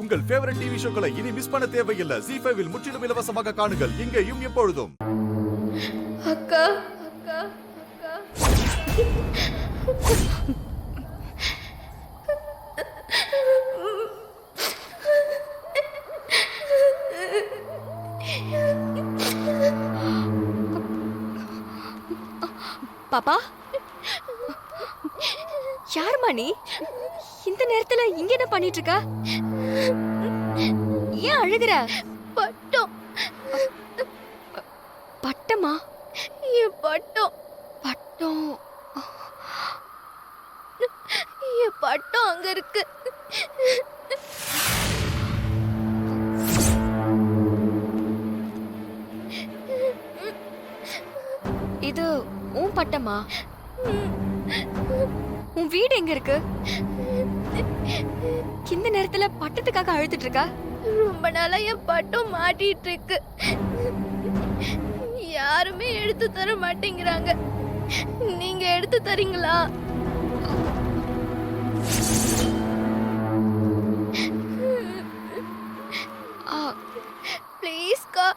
உங்கள் favourite TV ஷோக்களை இனி miss பண்ண தேவையில்லை. ஜீ5 இல் முற்றிலும் இலவசமாக காணுங்கள். இங்கேயும் எப்பொழுதும். அக்கா அக்கா பாப்பா, யாருமா நீ? இந்த நேரத்துல இங்க என்ன பண்ணிட்டு இருக்க? ஏன் அழுகுற? பட்டம். பட்டமா? என் பட்டம். பட்டம்? என் பட்டம் அங்க இருக்கு. இது உன் பட்டமா? உன் வீடு எங்க இருக்கு? இந்த நேரத்துல பட்டத்துக்காக அழுதுட்டு இருக்கா? ரொம்ப நாளா என் பட்டம் மாட்டிட்டு இருக்கு. யாருமே எடுத்து தர மாட்டேங்கிறாங்க. நீங்க எடுத்து தரீங்களா? ப்ளீஸ்க்கா.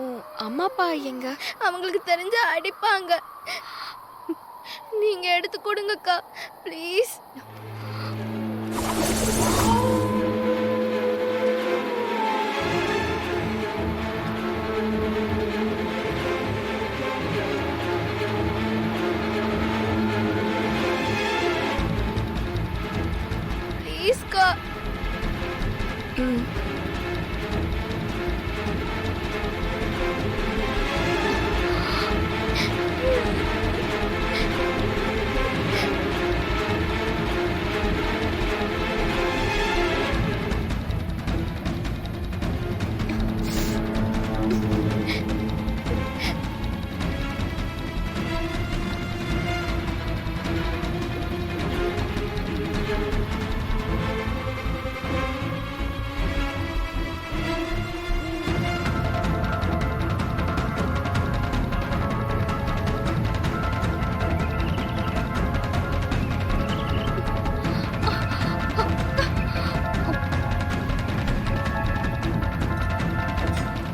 உன் அம்மா அப்பா எங்க? அவங்களுக்கு தெரிஞ்சா அடிப்பாங்க. நீங்க எடுத்து கொடுங்கக்கா ப்ளீஸ். ப்ளீஸ்க்கா.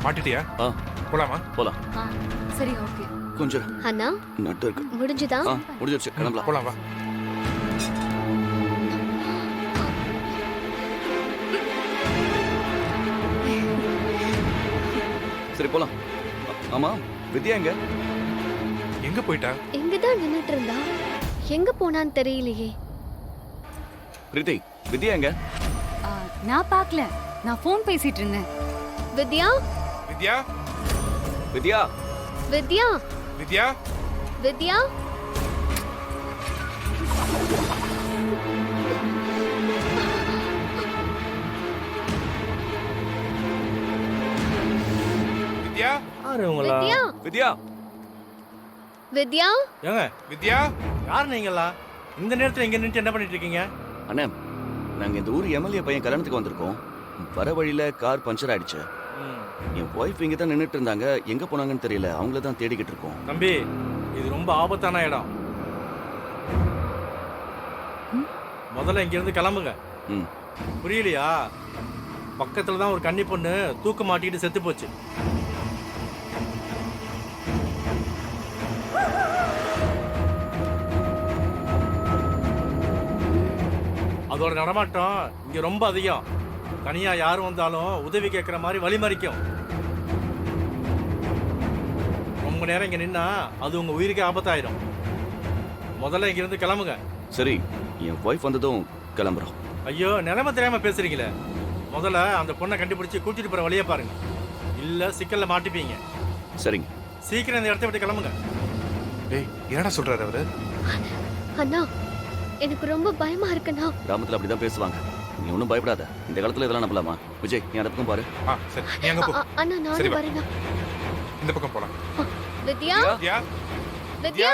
மாட்டிட்டியா? போலாமா? போலாம். சரி, ஓகே. கொஞ்சம் அண்ணா நட்டு இருக்கு. முடிஞ்சுதா? முடிஞ்சிருச்சு, கிளம்பலாம். போலாம் வா. சரி போலாம். ஆமா, வித்யா எங்க? எங்க போயிட்டா? எங்கதான் நின்னுட்டு இருந்தா? எங்க போனான்னு தெரியலையே. பிரீத்தி, வித்யா எங்க? நான் பார்க்கல, நான் ஃபோன் பேசிட்டு இருந்தேன். வித்யா வித்யா? வித்யா? வித்யா வித்யா? வித்யா வித்யா? வித்யா வித்யா? வித்யா ஏங்க, வித்யா? யார் நீங்களா? இந்த நேரத்துல இங்க நின்று என்ன பண்ணிட்டு இருக்கீங்க? அண்ணே, நாங்க இந்த ஊர் எம்எல்ஏ பையன் கல்யாணத்துக்கு வந்திருக்கோம். வர வழியில கார் பஞ்சர் ஆயிடுச்சு. என் ஒய்ஃப் இங்க தான் நின்னுட்டு இருந்தாங்க. எங்க போனாங்கன்னு தெரியல. அவங்கள தான் தேடிக்கிட்டு இருக்கோம். தம்பி, இது ரொம்ப ஆபத்தான இடம். முதல்ல இங்க இருந்து கிளம்புங்க. புரியலையா? பக்கத்துல தான் ஒரு கன்னி பொண்ணு தூக்கு மாட்டிக்கிட்டு செத்து போச்சு. அதோட நடமாட்டம் இங்க ரொம்ப அதிகம். தனியா யாரும் வந்தாலும் உதவி கேட்கிற மாதிரி வழிமறிக்கும். ரொம்ப நேரம் இங்க நின்னா அது உங்க உயிருக்கே ஆபத்தாயிடும். முதல்ல இங்க இருந்து கிளம்புங்க. சரி, என் ஒய்ஃப் வந்ததும் கிளம்புறோம். ஐயோ, நிலைமை தெரியாம பேசுறீங்களே. முதல்ல அந்த பொண்ணை கண்டுபிடிச்சு கூட்டிட்டு போற வழியை பாருங்க. இல்ல சிக்கல்ல மாட்டிப்பீங்க. சரிங்க. சீக்கிரம் இந்த இடத்த விட்டு கிளம்புங்க. டேய், என்னடா சொல்றாரு அவரு? அண்ணா, எனக்கு ரொம்ப பயமா இருக்குண்ணா. கிராமத்துல அப்படிதான் பேசுவாங்க. நீ ஒன்றும் பயப்படாத. இந்த காலத்துல இதெல்லாம் நம்பலாமா? விஜய், நீ அந்த பக்கம் பாரு. சரி, நீ அங்க போ. அண்ணா, சரி, நானும் வா. வரேண்ணா. இந்த பக்கம் போலாம். வித்யா வித்யா? வித்யா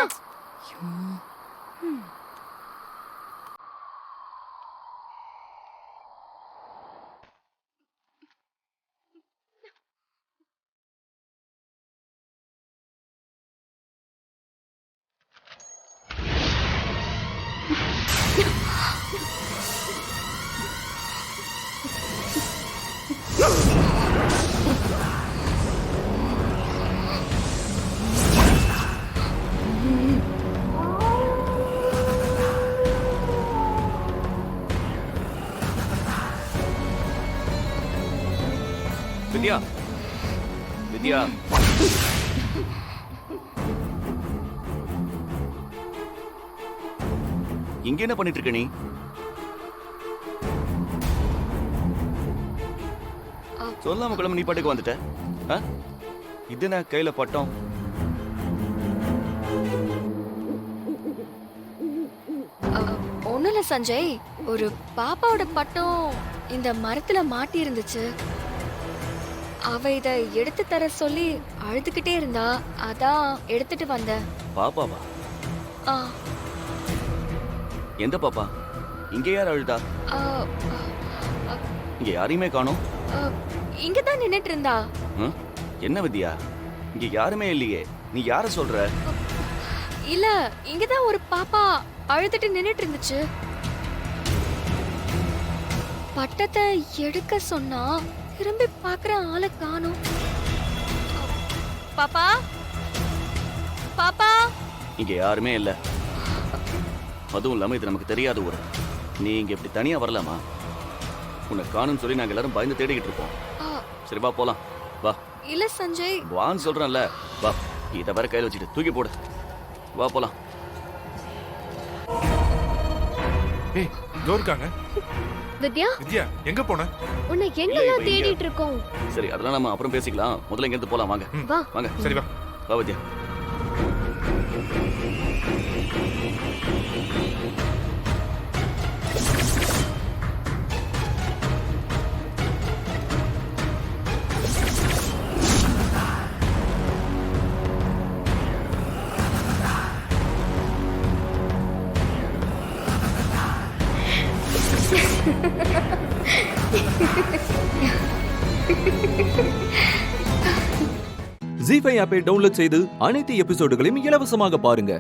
வித்யா வித்யா இங்க என்ன பண்ணிட்டு இருக்க நீ? சொல்லாம கிளம்ப நீ பாட்டுக்கு வந்துட்ட. ஆ? இது என்ன கையில பட்டம்? ஒண்ணும் இல்ல சஞ்சய், ஒரு பாப்பாவோட பட்டம் இந்த மரத்துல மாட்டி இருந்துச்சு. அவ இத எடுத்து தர சொல்லி அழுதுகிட்டே இருந்தா, அதான் எடுத்துட்டு வந்தேன். பாப்பாவா? ஆ, எந்த பாப்பா? இங்க யார் அழுதா? ஆ, இங்க யாரையுமே காணோம். ஆ, இங்கதான் நின்னுட்டு இருந்தா. ம்? என்ன வித்யா, இங்க யாருமே இல்லையே, நீ யார சொல்ற? இல்ல, இங்கதான் ஒரு பாப்பா அழுதுட்டு நின்னுட்டு இருந்துச்சு. பட்டத்தை எடுக்க சொன்னா திரும்பி பாக்குற ஆளை காணோம். பாப்பா, பாப்பா. இங்க யாருமே இல்ல. அதுவும் இல்லாம இது நமக்கு தெரியாத ஊரு. நீ இங்க இப்படி தனியா வரலாமா? உன்னை காணும்னு சொல்லி நாங்க எல்லாரும் பயந்து தேடிக்கிட்டு இருப்போம். ஆ, சரி வா போலாம். வா இல்ல சஞ்சய். வான்னு சொல்றேன்ல. வா, இதை வர கையில வச்சுட்டு தூக்கி போடு. வா போலாம். ஏய் இதோ இருக்காங்க. வித்யா, வித்யா எங்க போன? உன்னை இல்ல, எங்கெல்லாம் இப்ப இங்க. தேடிட்டு இருக்கோம். சரி அதெல்லாம் நம்ம அப்புறம் பேசிக்கலாம். முதல்ல இங்க இருந்து போலாம். வாங்க வா. வாங்க. சரி வா. வா வித்யா. ஜீ5 ஆப்பை டவுன்லோட் செய்து அனைத்து எபிசோடுகளையும் இலவசமாக பாருங்க.